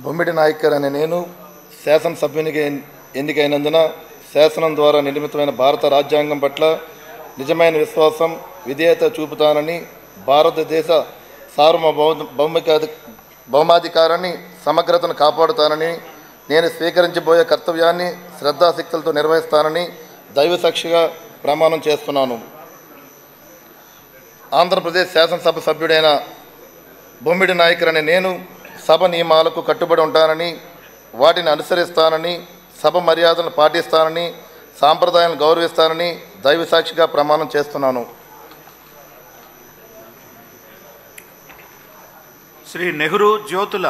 బొమ్మిడి నాయకర్ అనే నేను శాసనసభ్యునిగా ఎన్నికైనందున శాసనం ద్వారా నిర్మితమైన భారత రాజ్యాంగం పట్ల నిజమైన విశ్వాసం, విధేయత చూపుతానని, భారతదేశ భౌమాధికారాన్ని, సమగ్రతను కాపాడుతానని, నేను స్వీకరించబోయే కర్తవ్యాన్ని శ్రద్ధాశక్తులతో నిర్వహిస్తానని దైవసాక్షిగా ప్రమాణం చేస్తున్నాను. ఆంధ్రప్రదేశ్ శాసనసభ సభ్యుడైన బొమ్మిడి నాయకర్ అనే నేను సభ నియమాలకు కట్టుబడి ఉంటానని, వాటిని అనుసరిస్తానని, సభ మర్యాదలను పాటిస్తానని, సాంప్రదాయాలను గౌరవిస్తానని దైవసాక్షిగా ప్రమాణం చేస్తున్నాను. శ్రీ నెహ్రూ జ్యోతుల